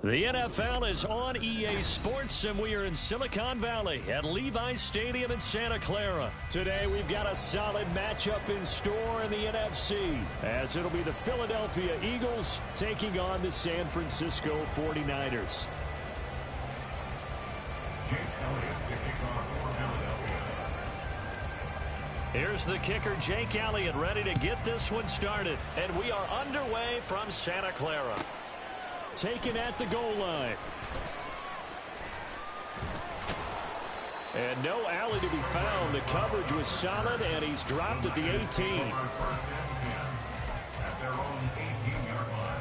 The NFL is on EA Sports, and we are in Silicon Valley at Levi's Stadium in Santa Clara. Today, we've got a solid matchup in store in the NFC, as it'll be the Philadelphia Eagles taking on the San Francisco 49ers. Here's the kicker, Jake Elliott, ready to get this one started. And we are underway from Santa Clara. Taken at the goal line. And no alley to be found. The coverage was solid, and he's dropped at the 18. At their own 18-yard line.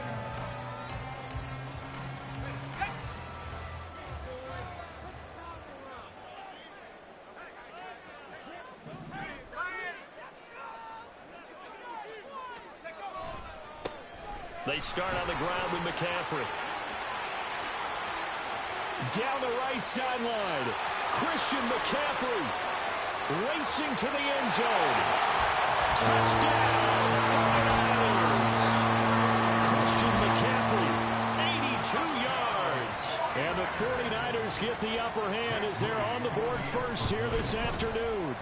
They start on the ground with McCaffrey. Down the right sideline, Christian McCaffrey racing to the end zone. Touchdown, 49ers. Christian McCaffrey, 82 yards. And the 49ers get the upper hand as they're on the board first here this afternoon.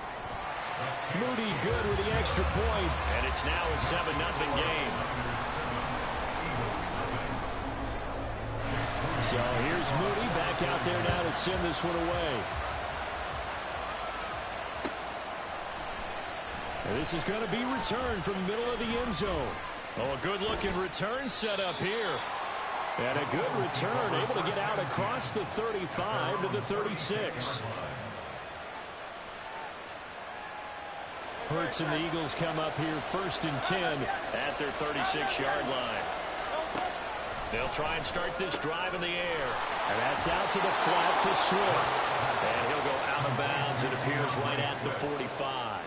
Moody good with the extra point, and it's now a 7-0 game. So here's Moody back out there now to send this one away. And this is going to be returned from the middle of the end zone. Oh, a good-looking return set up here. And a good return, able to get out across the 35 to the 36. Hurts and the Eagles come up here 1st and 10 at their 36-yard line. They'll try and start this drive in the air. And that's out to the flat for Swift. And he'll go out of bounds. It appears right at the 45.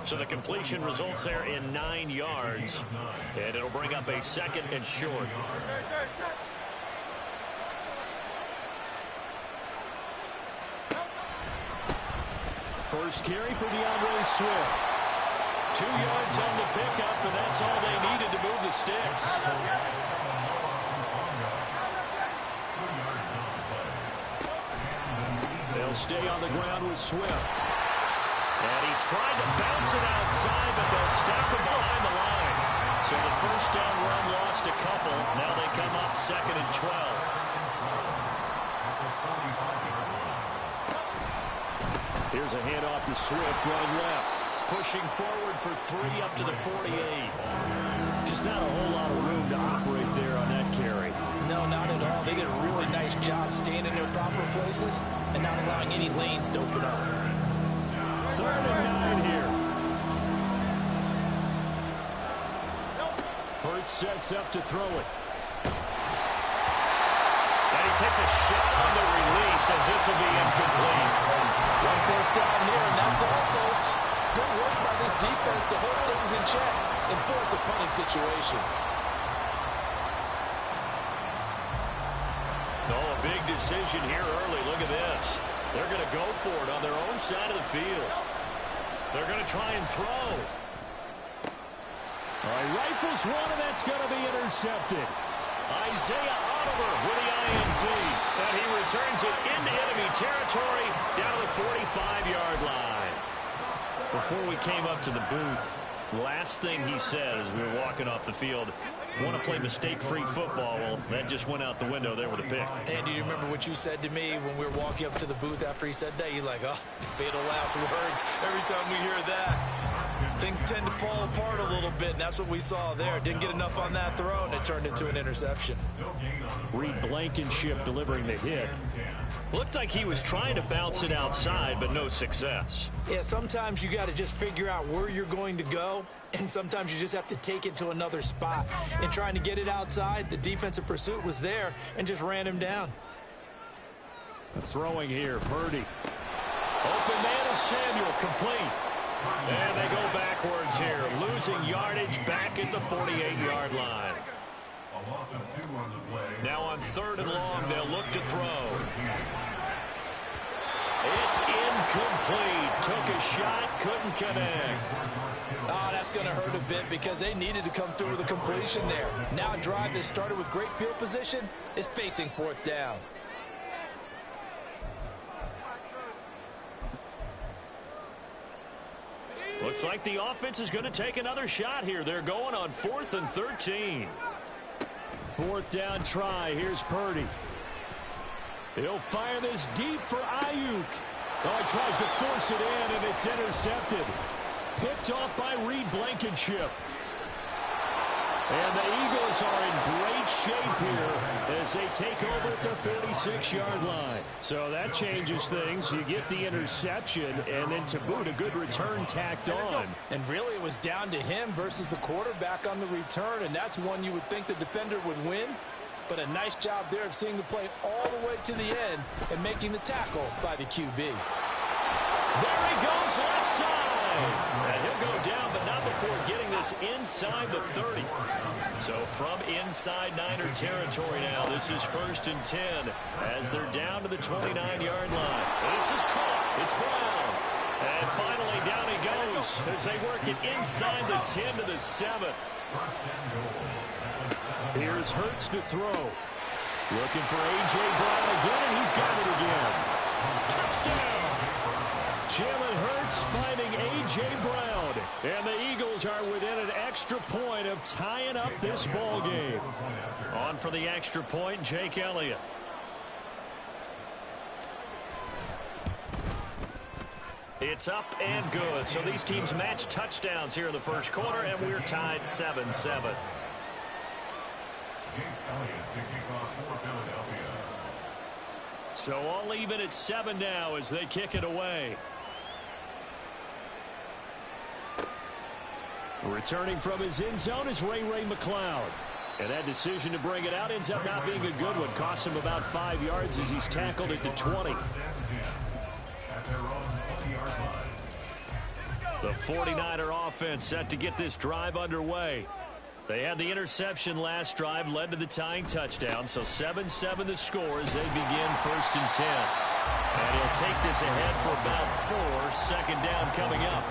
So the completion results there in 9 yards. And it'll bring up a 2nd and short. First carry for DeAndre Swift. 2 yards on the pickup, and that's all they needed to move the sticks. They'll stay on the ground with Swift. And he tried to bounce it outside, but they'll stop him behind the line. So the first down run lost a couple. Now they come up 2nd and 12. Here's a handoff to Swift, running left. Pushing forward for 3 up to the 48. Just not a whole lot of room to operate there on that carry. No, not at all. They did a really nice job staying in their proper places and not allowing any lanes to open up. 3rd and 9 here. Hurts sets up to throw it. And he takes a shot on the release as this will be incomplete. 1 first down here, and that's all, folks. Good work by this defense to hold things in check and force a punting situation. Oh, a big decision here early. Look at this. They're going to go for it on their own side of the field. They're going to try and throw. All right, rifles one, and that's going to be intercepted. Isaiah Oliver with the INT. And he returns it into enemy territory down to the 45-yard line. Before we came up to the booth, last thing he said as we were walking off the field, want to play mistake-free football. Well, that just went out the window there with a pick. And do you remember what you said to me when we were walking up to the booth after he said that? You're like, oh, fatal last words. Every time we hear that, things tend to fall apart a little bit, and that's what we saw there. Didn't get enough on that throw, and it turned into an interception. Reed Blankenship delivering the hit. Looked like he was trying to bounce it outside, but no success. Yeah, sometimes you got to just figure out where you're going to go, and sometimes you just have to take it to another spot. And trying to get it outside, the defensive pursuit was there and just ran him down. Throwing here, Purdy. Open man is Samuel, complete. And they go backwards here, losing yardage back at the 48-yard line. Now on 3rd and long, they'll look to throw. It's incomplete. Took a shot, couldn't connect. Oh, that's going to hurt a bit because they needed to come through with a completion there. Now a drive that started with great field position is facing fourth down. Looks like the offense is going to take another shot here. They're going on 4th and 13. Fourth down try. Here's Purdy. He'll fire this deep for Ayuk. Oh, he tries to force it in, and it's intercepted. Picked off by Reed Blankenship. And the Eagles are in great shape here as they take over at the 36-yard line. So that changes things. You get the interception, and then to boot, a good return tacked on. And really, it was down to him versus the quarterback on the return, and that's one you would think the defender would win. But a nice job there of seeing the play all the way to the end and making the tackle by the QB. There he goes, left side. And he'll go down, but not before getting this inside the 30. So from inside Niner territory now, this is 1st and 10 as they're down to the 29-yard line. This is caught. It's Brown. And finally down he goes as they work it inside the 10 to the 7. Here's Hurts to throw. Looking for A.J. Brown again, and he's got it again. Touchdown! Jalen Hurts finding A.J. Brown. And the Eagles are within an extra point of tying up this ball game. On for the extra point, Jake Elliott. It's up and good. So these teams match touchdowns here in the first quarter, and we're tied 7-7. So all even at 7 now as they kick it away. Returning from his end zone is Ray McCloud. And that decision to bring it out ends up not being a good one. Costs him about 5 yards as he's tackled at the 20. The 49er offense set to get this drive underway. They had the interception last drive, led to the tying touchdown. So 7-7 the score as they begin 1st and 10. And he'll take this ahead for about 4. Second down coming up.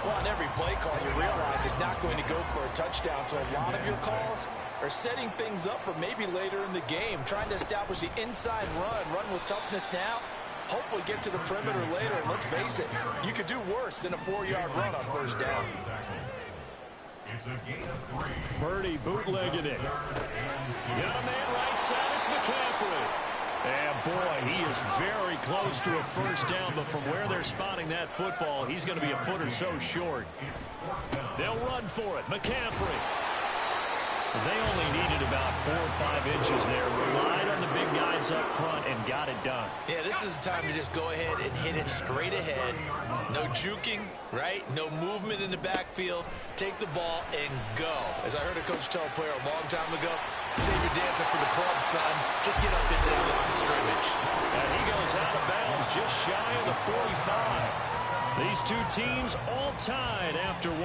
Well, on every play call, you realize it's not going to go for a touchdown. So a lot of your calls are setting things up for maybe later in the game, trying to establish the inside run with toughness now. Hopefully get to the perimeter later. And let's face it, you could do worse than a 4-yard run on 1st down. Purdy bootlegging it. Got a man right side. It's McCaffrey. And boy, he is very close to a 1st down, but from where they're spotting that football, he's going to be a foot or so short. They'll run for it. McCaffrey. They only needed about 4 or 5 inches there. Relied on the big guys up front and got it done. Yeah, this is the time to just go ahead and hit it straight ahead. No juking, right? No movement in the backfield. Take the ball and go. As I heard a coach tell a player a long time ago, save your dancing for the club, son. Just get up into the line of scrimmage. And he goes out of bounds just shy of the 45. These two teams all tied after 1.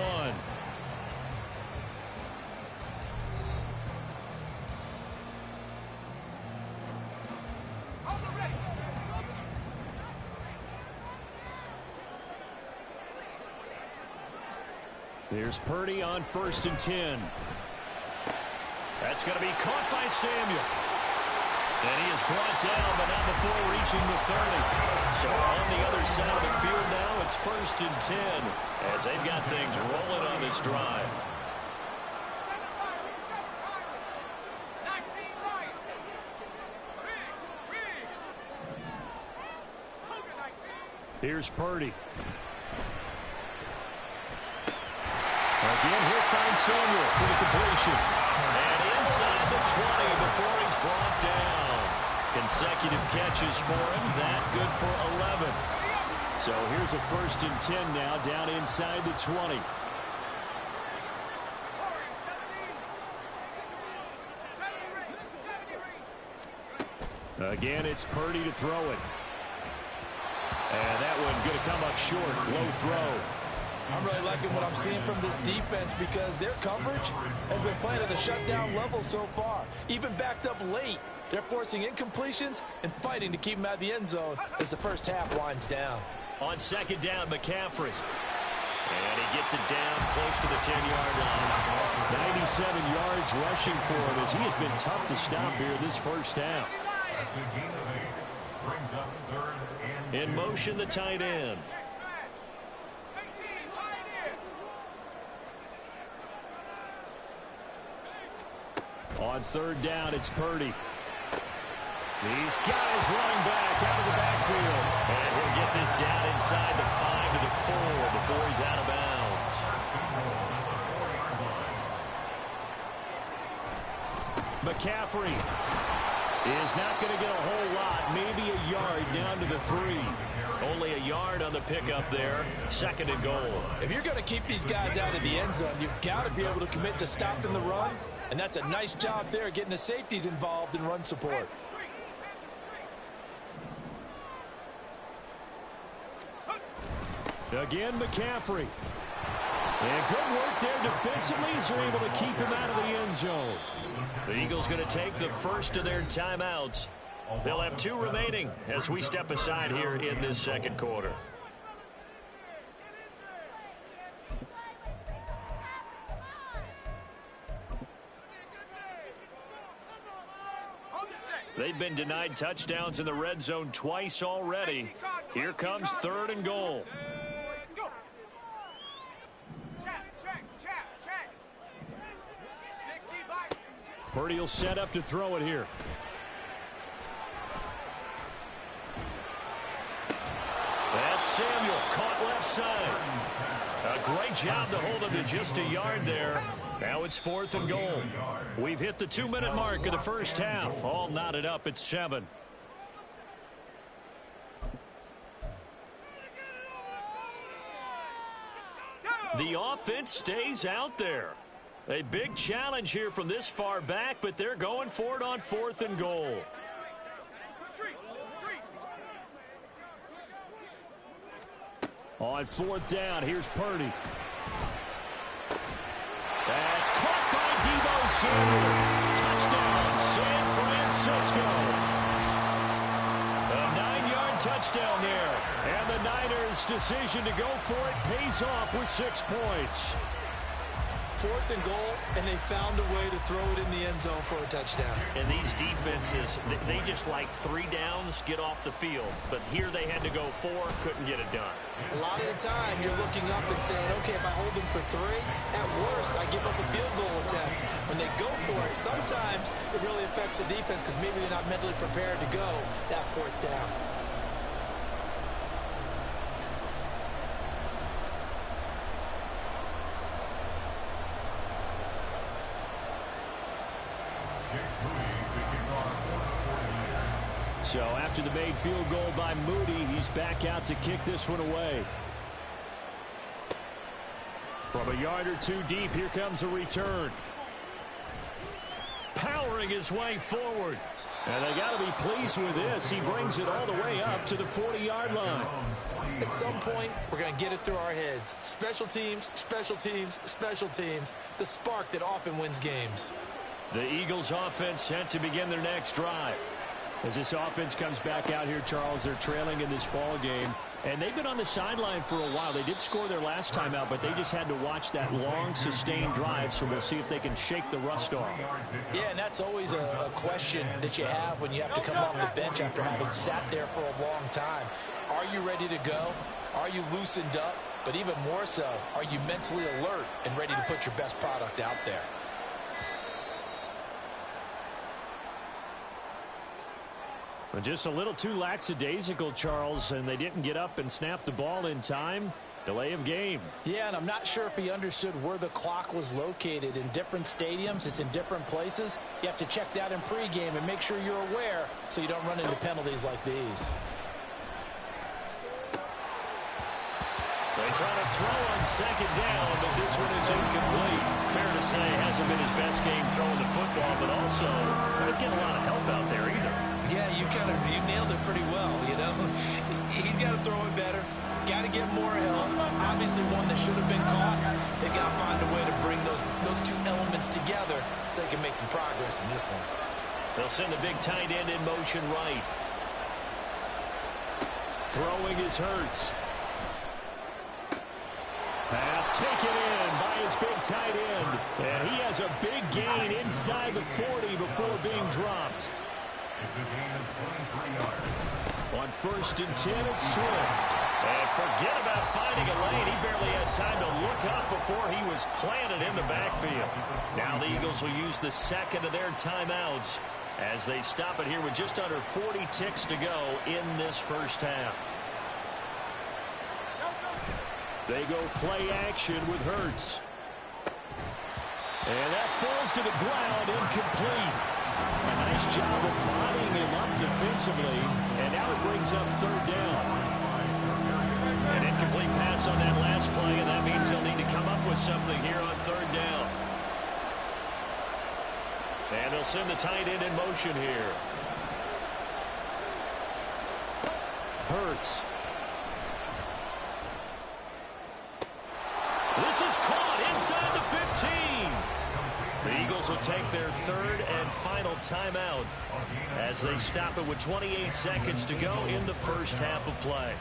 Here's Purdy on 1st and 10. That's going to be caught by Samuel. And he is brought down, but not before reaching the 30. So on the other side of the field now, it's 1st and 10 as they've got things rolling on this drive. Here's Purdy. Again, he'll find Samuel for the completion. And inside the 20 before he's brought down. Consecutive catches for him. That good for 11. So here's a 1st and 10 now down inside the 20. Again, it's Purdy to throw it. And that one going to come up short. Low throw. I'm really liking what I'm seeing from this defense because their coverage has been playing at a shutdown level so far. Even backed up late, they're forcing incompletions and fighting to keep them out of the end zone as the first half winds down. On second down, McCaffrey. And he gets it down close to the 10-yard line. 97 yards rushing for him as he has been tough to stop here this first half. In motion, the tight end. On third down, it's Purdy. These guys running back out of the backfield. And he'll get this down inside the 5 to the 4 before he's out of bounds. McCaffrey is not going to get a whole lot, maybe a yard down to the 3. Only a yard on the pickup there. Second and goal. If you're going to keep these guys out of the end zone, you've got to be able to commit to stopping the run. And that's a nice job there, getting the safeties involved in run support. Again, McCaffrey. And good work there defensively as they're able to keep him out of the end zone. The Eagles going to take the first of their timeouts. They'll have 2 remaining as we step aside here in this second quarter. They've been denied touchdowns in the red zone twice already. Here comes third and goal. Purdy will set up to throw it here. That's Samuel caught left side. A great job to hold him to just a yard there. Now it's fourth and goal. We've hit the 2-minute mark of the first half. All knotted up at 7. The offense stays out there. A big challenge here from this far back, but they're going for it on fourth and goal. On fourth down, here's Purdy. That's caught by Deebo Samuel. Touchdown, San Francisco. A 9-yard touchdown there. And the Niners' decision to go for it pays off with 6 points. Fourth and goal, and they found a way to throw it in the end zone for a touchdown. And these defenses, they just like 3 downs, get off the field. But here they had to go 4, couldn't get it done. A lot of the time, you're looking up and saying, okay, if I hold them for 3, at worst, I give up a field goal attempt. When they go for it, sometimes it really affects the defense because maybe they're not mentally prepared to go that fourth down. So after the made field goal by Moody, he's back out to kick this one away. From a yard or 2 deep, here comes a return. Powering his way forward. And they got to be pleased with this. He brings it all the way up to the 40-yard line. At some point, we're going to get it through our heads. Special teams, special teams, special teams. The spark that often wins games. The Eagles offense set to begin their next drive. As this offense comes back out here, Charles, they're trailing in this ball game. And they've been on the sideline for a while. They did score their last time out, but they just had to watch that long, sustained drive. So we'll see if they can shake the rust off. Yeah, and that's always a question that you have when you have to come off the bench after having sat there for a long time. Are you ready to go? Are you loosened up? But even more so, are you mentally alert and ready to put your best product out there? Just a little too lackadaisical, Charles, and they didn't get up and snap the ball in time. Delay of game. Yeah, and I'm not sure if he understood where the clock was located. In different stadiums, it's in different places. You have to check that in pregame and make sure you're aware so you don't run into penalties like these. They try to throw on second down, but this one is incomplete. Fair to say, hasn't been his best game throwing the football, but also not getting a lot of help out there either. Yeah, you nailed it pretty well, you know. He's got to throw it better. Got to get more help. Obviously one that should have been caught. They've got to find a way to bring those 2 elements together so they can make some progress in this one. They'll send the big tight end in motion right. Throwing is Hurts. Pass taken in by his big tight end. And he has a big gain inside the 40 before being dropped. It's a gain of 23 yards. On 1st and 10, it's Swift. And forget about finding a lane. He barely had time to look up before he was planted in the backfield. Now the Eagles will use the second of their timeouts as they stop it here with just under 40 ticks to go in this first half. They go play action with Hurts. And that falls to the ground, incomplete. A nice job of bodying him up defensively. And now it brings up 3rd down. An incomplete pass on that last play, and that means they'll need to come up with something here on 3rd down. And they'll send the tight end in motion here. Hurts. This is caught inside the 15. The Eagles will take their 3rd and final timeout as they stop it with 28 seconds to go in the first half of play.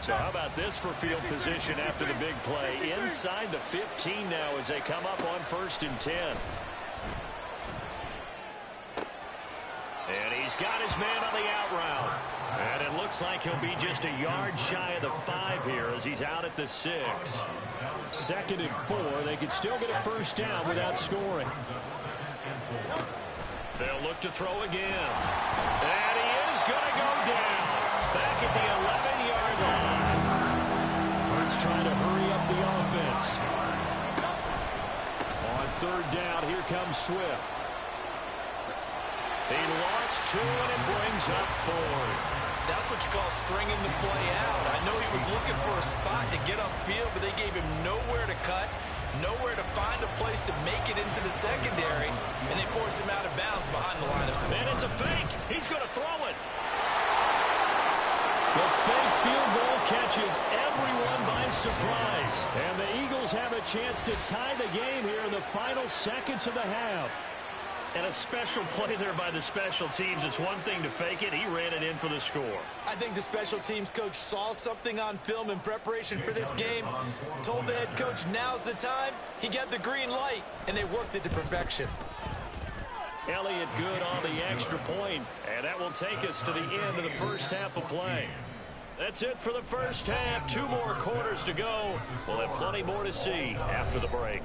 So how about this for field position after the big play? Inside the 15 now as they come up on 1st and 10. And he's got his man on the out route. And it looks like he'll be just a yard shy of the 5 here as he's out at the 6. 2nd and 4. They could still get a 1st down without scoring. They'll look to throw again. And he is going to go down. Back at the 11-yard line. Hurts trying to hurry up the offense. On 3rd down, here comes Swift. He lost 2, and it brings up 4th. That's what you call stringing the play out. I know he was looking for a spot to get upfield, but they gave him nowhere to cut, nowhere to find a place to make it into the secondary, and they forced him out of bounds behind the line of scrimmage. And it's a fake. He's going to throw it. The fake field goal catches everyone by surprise. And the Eagles have a chance to tie the game here in the final seconds of the half. And a special play there by the special teams. It's one thing to fake it. He ran it in for the score. I think the special teams coach saw something on film in preparation for this game, told the head coach now's the time. He got the green light, and they worked it to perfection. Elliott good on the extra point, and that will take us to the end of the first half of play. That's it for the first half. 2 more quarters to go. We'll have plenty more to see after the break.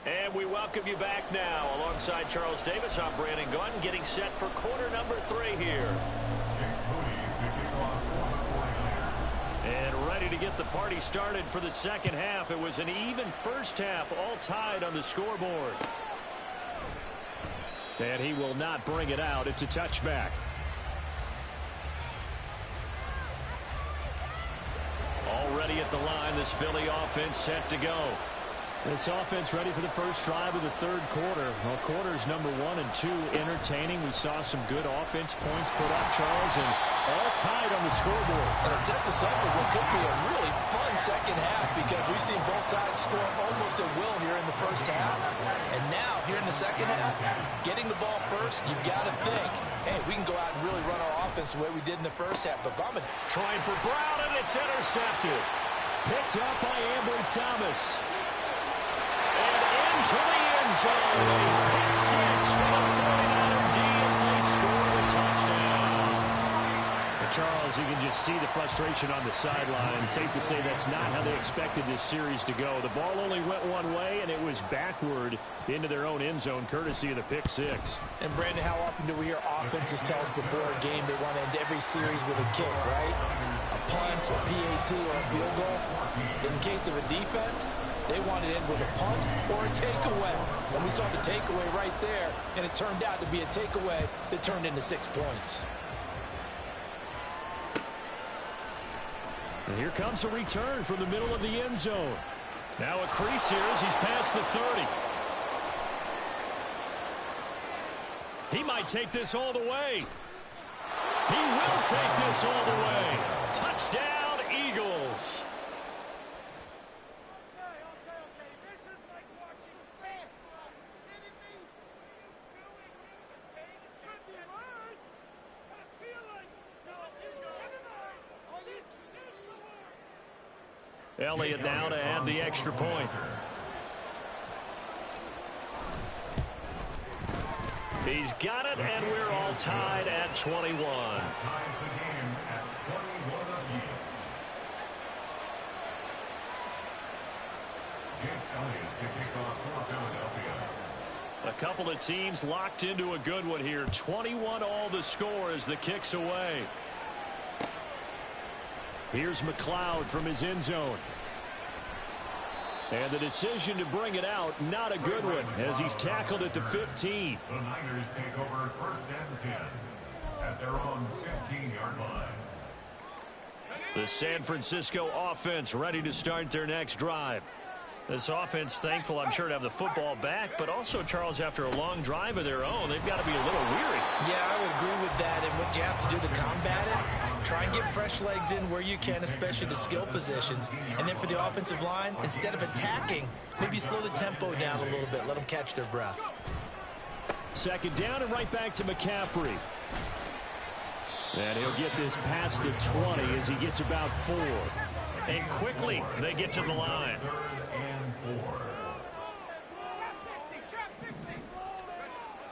And we welcome you back now. Alongside Charles Davis, I'm Brandon Gaudin, getting set for quarter number 3 here. And ready to get the party started for the second half. It was an even first half, all tied on the scoreboard. And he will not bring it out. It's a touchback. Already at the line, this Philly offense set to go. This offense ready for the first drive of the 3rd quarter. Well, quarters number 1 and 2 entertaining. We saw some good offense points put up, Charles, and all tied on the scoreboard. And it sets us up for what could be a really fun second half because we've seen both sides score almost at will here in the first half. And now, here in the second half, getting the ball first, you've got to think, hey, we can go out and really run our offense the way we did in the first half. But Bowman trying for Brown, and it's intercepted. Picked up by Ambry Thomas. To the end zone. Pick 6 for the 49er D as they score the touchdown. And Charles, you can just see the frustration on the sideline. Safe to say that's not how they expected this series to go. The ball only went one way, and it was backward into their own end zone, courtesy of the pick 6. And Brandon, how often do we hear offenses tell us before a game they want to end every series with a kick, right? A punt, a PAT, or a field goal. In case of a defense, they wanted to end with a punt or a takeaway. And we saw the takeaway right there, and it turned out to be a takeaway that turned into 6 points. And here comes a return from the middle of the end zone. Now a crease here as he's past the 30. He might take this all the way. He will take this all the way. Touchdown, Eagles. This is like watching sand. Are you kidding me? What are you doing? It could be worse. I feel like Elliott now to add the extra point. He's got it, and we're all tied at 21. Ties the game at 21 apiece. Jake Elliott to kick off for Philadelphia. A couple of teams locked into a good one here. 21 all the score as the kick's away. Here's McLeod from his end zone. And the decision to bring it out, not a good one, as he's tackled at the 15. The Niners take over 1st and 10 at their own 15-yard line. The San Francisco offense ready to start their next drive. This offense thankful, I'm sure, to have the football back, but also, Charles, after a long drive of their own, they've got to be a little weary. Yeah, I would agree with that. And what you have to do to combat it, try and get fresh legs in where you can, especially the skill positions. And then for the offensive line, instead of attacking, maybe slow the tempo down a little bit. Let them catch their breath. Second down and right back to McCaffrey. And he'll get this past the 20 as he gets about 4. And quickly, they get to the line. 3rd and 4.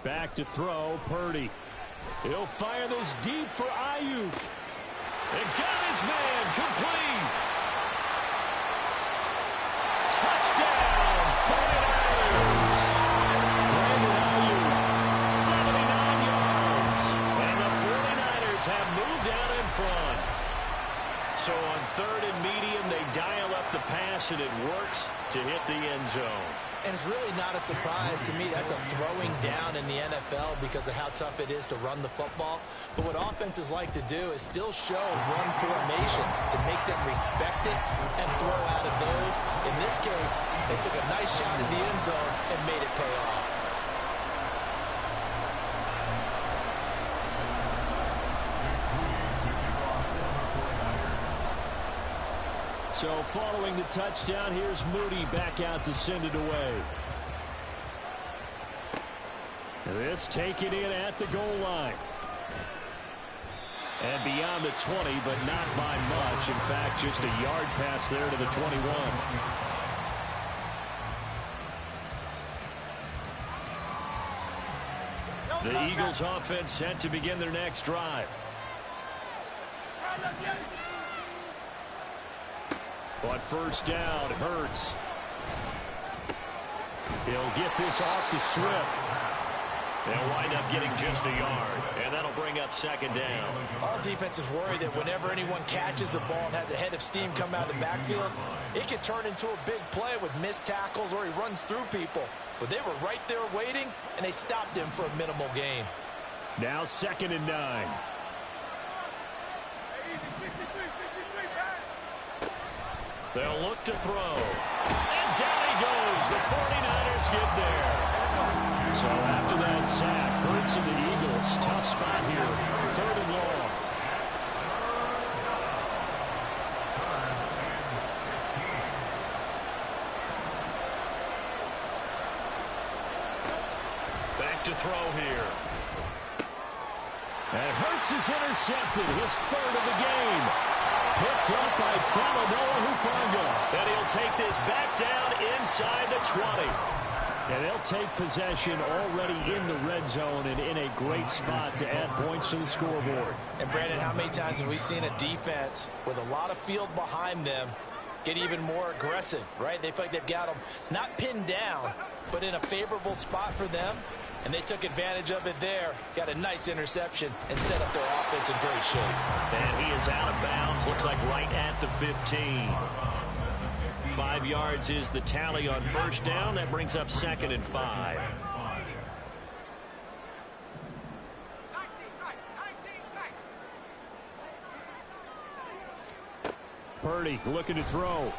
Back to throw, Purdy. He'll fire this deep for Ayuk. And got his man complete. Touchdown, 49ers. Brandon Ayuk, 79 yards. And the 49ers have moved out in front. So on 3rd and medium, they dial up the pass, and it works to hit the end zone. And it's really not a surprise to me. That's a throwing down in the NFL because of how tough it is to run the football. But what offenses like to do is still show run formations to make them respect it and throw out of those. In this case, they took a nice shot at the end zone and made it pay off. So following the touchdown, here's Moody back out to send it away. This taken in at the goal line. And beyond the 20, but not by much. In fact, just a yard pass there to the 21. The Eagles offense set to begin their next drive. On first down, Hurts. He'll get this off to Swift. They'll wind up getting just a yard, and that'll bring up second down. All defenses worry that whenever anyone catches the ball and has a head of steam come out of the backfield, it could turn into a big play with missed tackles or he runs through people. But they were right there waiting, and they stopped him for a minimal gain. Now 2nd and 9. They'll look to throw. And down he goes. The 49ers get there. So after that sack, Hurts and the Eagles, tough spot here. 3rd and long. Back to throw here. And Hurts is intercepted. His 3rd of the game. Picked up by Talanoa Hufanga. And he'll take this back down inside the 20. And they'll take possession already in the red zone and in a great spot to add points to the scoreboard. And, Brandon, how many times have we seen a defense with a lot of field behind them get even more aggressive, right? They feel like they've got them not pinned down, but in a favorable spot for them. And they took advantage of it there. Got a nice interception and set up their offense in great shape. And he is out of bounds. Looks like right at the 15. 5 yards is the tally on first down. That brings up 2nd and 5. Purdy looking to throw.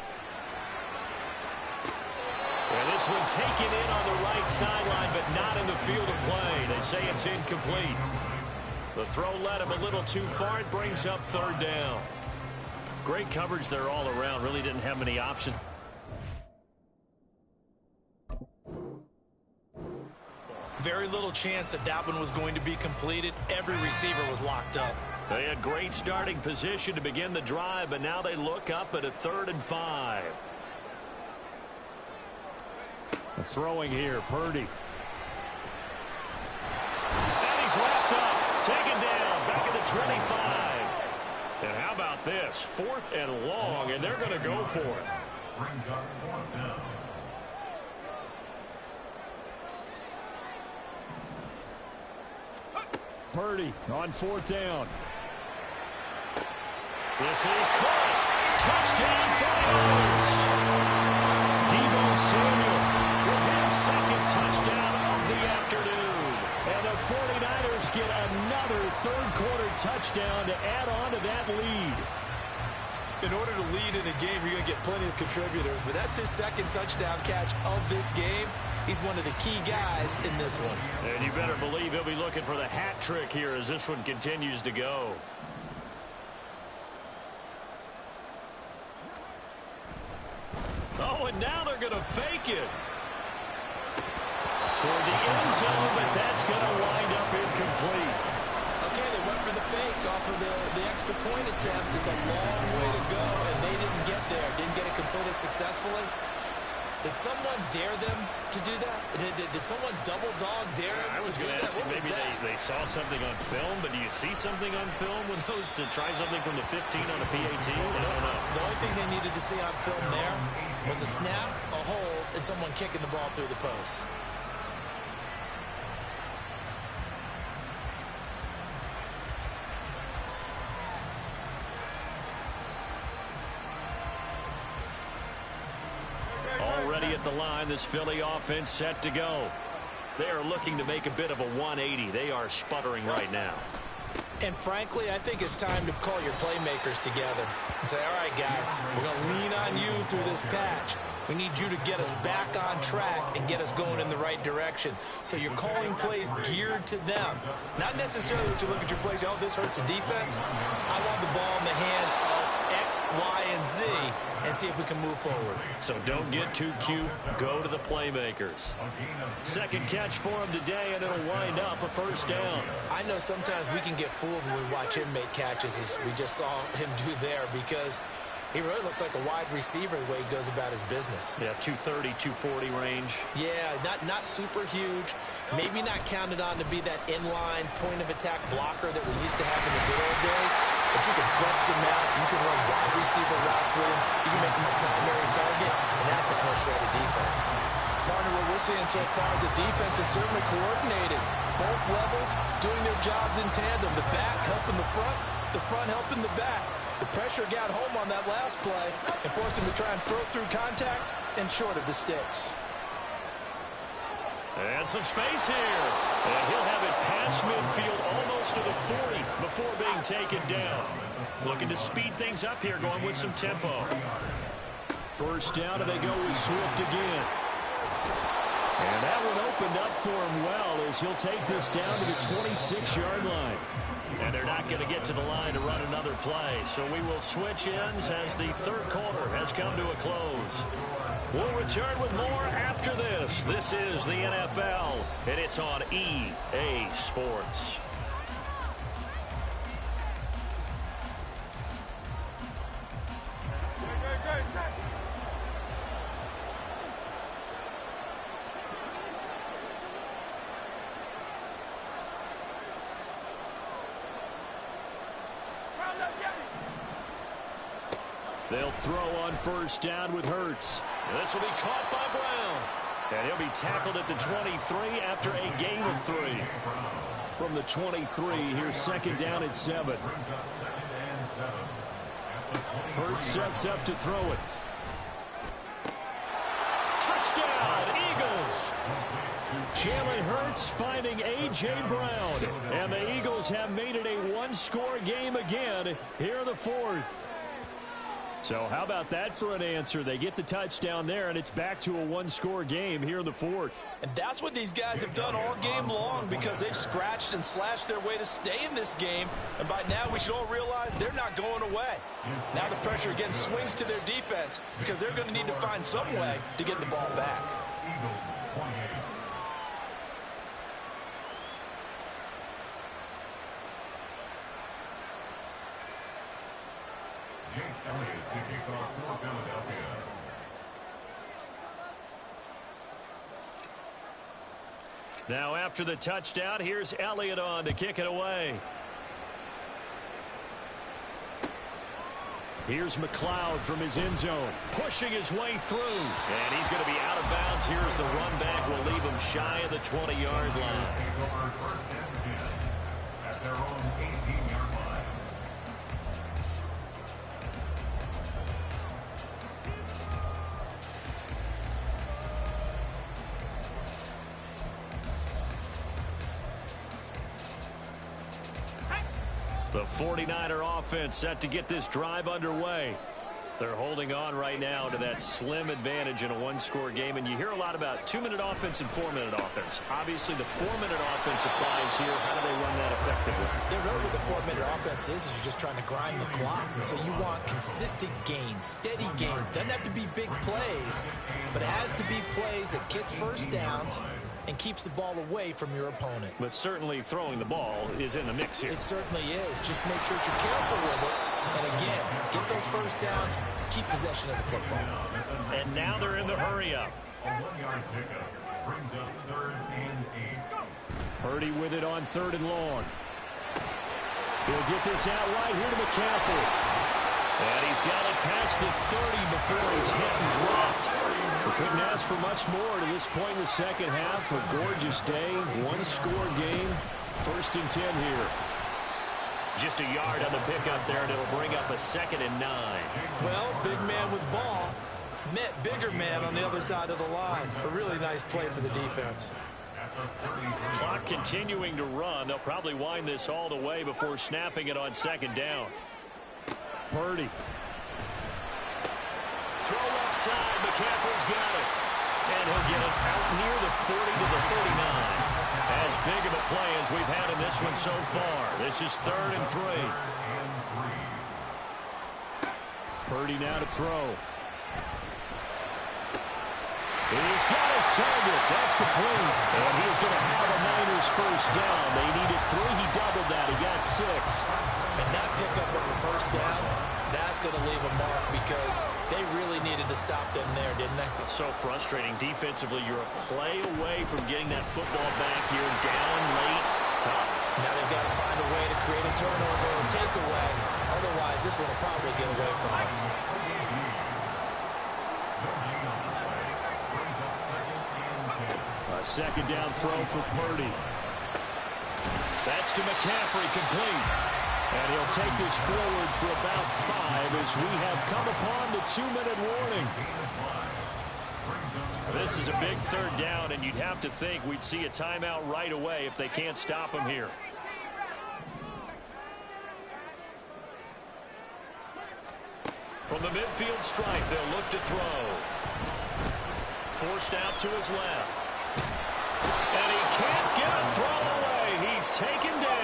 And this one taken in on the right sideline, but not in the field of play. They say it's incomplete. The throw led him a little too far. It brings up third down. Great coverage there all around. Really didn't have many options. Very little chance that that one was going to be completed. Every receiver was locked up. They had great starting position to begin the drive, but now they look up at a 3rd and 5. Throwing here, Purdy. And he's wrapped up. Taken down. Back at the 25. And how about this? 4th and long, and they're going to go for it. Brings up 4th down. Purdy on 4th down. This is caught. Touchdown for the Oilers. Deebo Samuel with his 2nd touchdown of the afternoon. And the 49ers get another 3rd quarter touchdown to add on to that lead. In order to lead in a game, you're going to get plenty of contributors, but that's his 2nd touchdown catch of this game. He's one of the key guys in this one. And you better believe he'll be looking for the hat trick here as this one continues to go. Oh, and now they're going to fake it. Toward the end zone, but that's going to wind up incomplete. Okay, they went for the fake off of the extra point attempt. It's a long way to go, and they didn't get there. Didn't get it completed successfully. Did someone dare them to do that? Did someone double dog dare them I was to do going to that? ask you, What was maybe that? they saw something on film, but do you see something on film with those to try something from the 15 on a PAT? I don't know. The only thing they needed to see on film there was a snap, a hold, and someone kicking the ball through the post. Already at the line, this Philly offense set to go. They are looking to make a bit of a 180. They are sputtering right now. And frankly, I think it's time to call your playmakers together and say, all right, guys, we're going to lean on you through this patch. We need you to get us back on track and get us going in the right direction. So you're calling plays geared to them. Not necessarily that you look at your plays, oh, this hurts the defense. I want the ball in the hands of X, Y, and Z and see if we can move forward. So don't get too cute. Go to the playmakers. 2nd catch for him today, and it'll wind up a 1st down. I know sometimes we can get fooled when we watch him make catches, as we just saw him do there, because he really looks like a wide receiver the way he goes about his business. Yeah, 230, 240 range. Yeah, not super huge. Maybe not counted on to be that inline point-of-attack blocker that we used to have in the good old days. But you can flex him out. You can run wide receiver routes with him. You can make him a primary target, and that's a hell shredded defense. Partner, what we're seeing so far is the defense is certainly coordinated. Both levels doing their jobs in tandem. The back helping the front helping the back. The pressure got home on that last play and forced him to try and throw through contact and short of the sticks. And some space here. And he'll have it past midfield almost to the 40 before being taken down. Looking to speed things up here, going with some tempo. 1st down, and they go with Swift again. And that one opened up for him well as he'll take this down to the 26-yard line. And they're not going to get to the line to run another play. So we will switch ends as the 3rd quarter has come to a close. We'll return with more after this. This is the NFL, and it's on EA Sports. They'll throw on 1st down with Hurts. This will be caught by Brown. And he'll be tackled at the 23 after a gain of 3. From the 23, here's 2nd down at 7. Hurts sets up to throw it. Touchdown, Eagles! Jalen Hurts finding A.J. Brown. And the Eagles have made it a one-score game again here in the 4th. So how about that for an answer? They get the touchdown there, and it's back to a one-score game here in the fourth. And that's what these guys have done all game long because they've scratched and slashed their way to stay in this game. And by now, we should all realize they're not going away. Now the pressure again swings to their defense because they're going to need to find some way to get the ball back. Eagles 28. Jake Elliott to kick off for Philadelphia. Now after the touchdown, here's Elliott on to kick it away. Here's McLeod from his end zone, pushing his way through. And he's going to be out of bounds. Here's the run back. Will leave him shy of the 20-yard line. Take over first and 10 at their own 18-yard line. The 49er offense set to get this drive underway. They're holding on right now to that slim advantage in a one-score game, and you hear a lot about 2-minute offense and 4-minute offense. Obviously, the 4-minute offense applies here. How do they run that effectively? Yeah, really what the 4-minute offense is you're just trying to grind the clock. So you want consistent gains, steady gains. Doesn't have to be big plays, but it has to be plays that gets first downs and keeps the ball away from your opponent. But certainly throwing the ball is in the mix here. It certainly is. Just make sure that you're careful with it. And again, get those first downs, keep possession of the football. And now they're in the hurry-up. A 1-yard pickup brings up 3rd and 8. Purdy with it on 3rd and long. He'll get this out right here to McCaffrey. And he's got it past the 30 before he's hit and dropped. We couldn't ask for much more to this point in the second half. A gorgeous day, one-score game. 1st and 10 here. Just a yard on the pickup there, and it'll bring up a 2nd and 9. Well, big man with ball met bigger man on the other side of the line. A really nice play for the defense. Clock continuing to run. They'll probably wind this all the way before snapping it on 2nd down. Purdy. Throw left side. McCaffrey's got it. And he'll get it out near the 40 to the 39. As big of a play as we've had in this one so far. This is 3rd and 3. Purdy now to throw. He's got his target. That's complete. And he's going to have a Niners first down. They needed 3. He doubled that. He got 6. And that pickup of a first down, that's going to leave a mark because they really needed to stop them there, didn't they? So frustrating. Defensively, you're a play away from getting that football back here. Down late, tough. Now they've got to find a way to create a turnover or takeaway. Otherwise, this one will probably get away from them. A 2nd down throw for Purdy. That's to McCaffrey, complete. And he'll take this forward for about 5 as we have come upon the 2-minute warning. This is a big 3rd down, and you'd have to think we'd see a timeout right away if they can't stop him here. From the midfield stripe, they'll look to throw. Forced out to his left. And he can't get a throw away. He's taken down.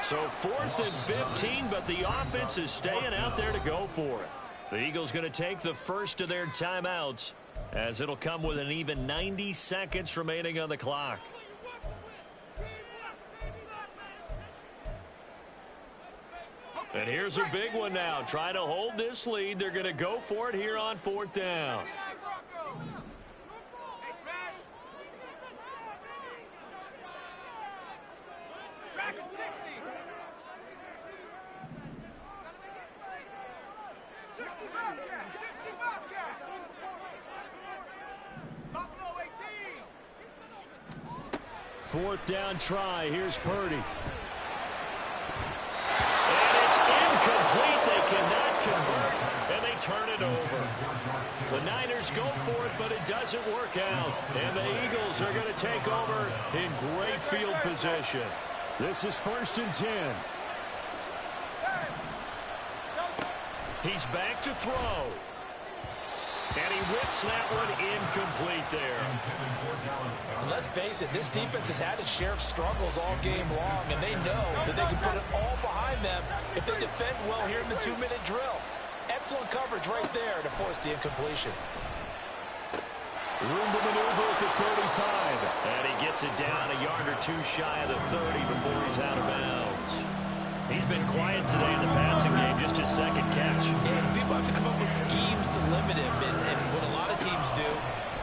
So 4th and 15, but the offense is staying out there to go for it. The Eagles going to take the first of their timeouts as it'll come with an even 90 seconds remaining on the clock. And here's a big one now. Trying to hold this lead. They're going to go for it here on 4th down. Fourth down try. Here's Purdy. And it's incomplete. They cannot convert, and they turn it over. The Niners go for it, but it doesn't work out. And the Eagles are going to take over in great field position. This is 1st and 10. He's back to throw. And he whips that one incomplete there. And let's face it, this defense has had its share of struggles all game long, and they know that they can put it all behind them if they defend well here in the 2-minute drill. Excellent coverage right there to force the incompletion. Room to maneuver at the 35. And he gets it down a yard or two shy of the 30 before he's out of bounds. He's been quiet today in the passing game, just his second catch. And people have to come up with schemes to limit him, and what a lot of teams do,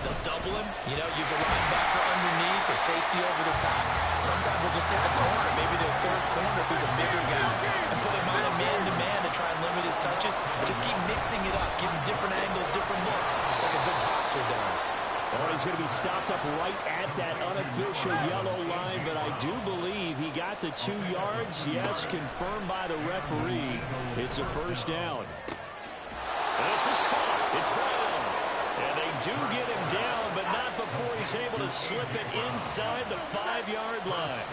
they'll double him, use a linebacker underneath, a safety over the top. Sometimes they'll just take a corner, maybe their third corner if he's a bigger guy, and put him on a man-to-man to try and limit his touches. Just keep mixing it up, give him different angles, different looks, like a good boxer does. Oh, he's going to be stopped up right at that unofficial yellow line, but I do believe he got the 2 yards. Yes, confirmed by the referee. It's a first down. This is caught. It's Brown. And they do get him down, but not before he's able to slip it inside the 5-yard line.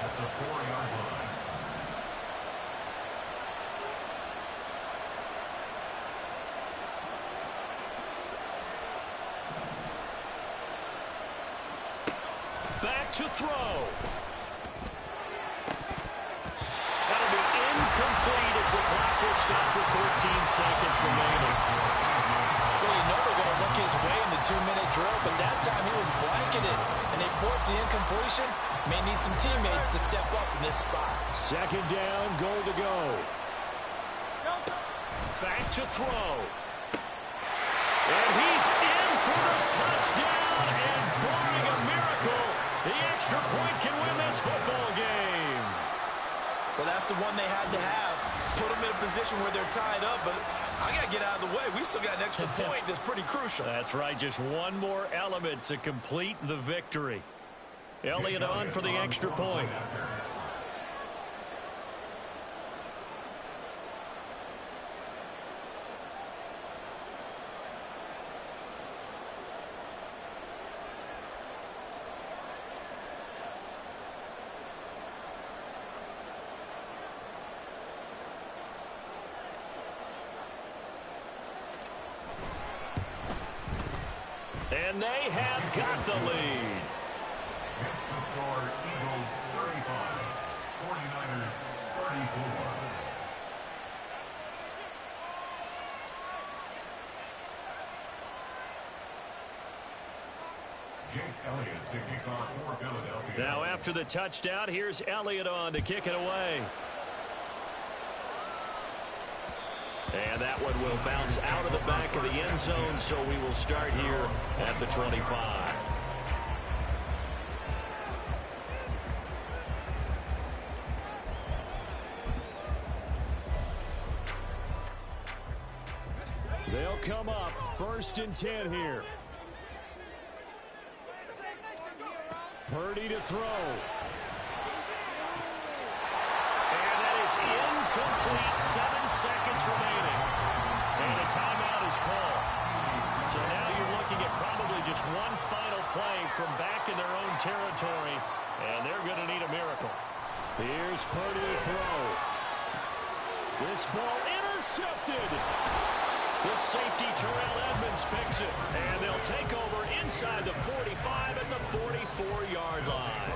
At the 4-yard line. Back to throw. That'll be incomplete as the clock will stop with 14 seconds remaining. Well, they're going to look his way in the 2-minute drill, but that time he was blanketed, and they forced the incompletion. May need some teammates to step up in this spot. Second down, goal to go. Back to throw. And he's in for the touchdown, and barring a miracle, the extra point can win this football game. Well, that's the one they had to have. Put them in a position where they're tied up, but I got to get out of the way. We still got an extra point that's pretty crucial. That's right, just one more element to complete the victory. Elliott on for the extra point. And they have got the lead. It's the score, Eagles 35, 49ers 34. Jake Elliott to kick off for Philadelphia. Now after the touchdown, here's Elliott on to kick it away. And that one will bounce out of the back of the end zone, so we will start here at the 25. They'll come up 1st and 10 here. Purdy to throw. And that is incomplete. 7 seconds remaining. And a timeout is called. So now you're looking at probably just one final play from back in their own territory. And they're going to need a miracle. Here's Purdy to throw. This ball intercepted. The safety, Terrell Edmonds, picks it. And they'll take over inside the 45 at the 44-yard line.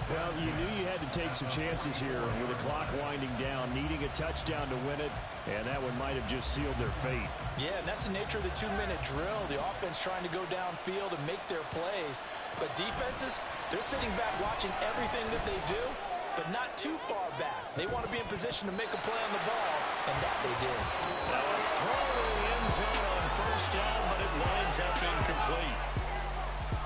Well, you knew you had to take some chances here with the clock winding down, needing a touchdown to win it, and that one might have just sealed their fate. Yeah, and that's the nature of the 2-minute drill. The offense trying to go downfield and make their plays. But defenses, they're sitting back watching everything that they do, but not too far back. They want to be in position to make a play on the ball, and that they did. Now a throw to the end zone on 1st down, but it winds up incomplete.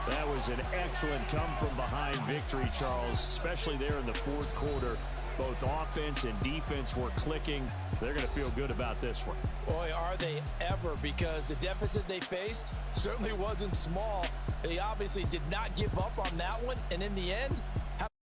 That was an excellent come-from-behind victory, Charles, especially there in the 4th quarter. Both offense and defense were clicking. They're going to feel good about this one. Boy, are they ever, because the deficit they faced certainly wasn't small. They obviously did not give up on that one, and in the end,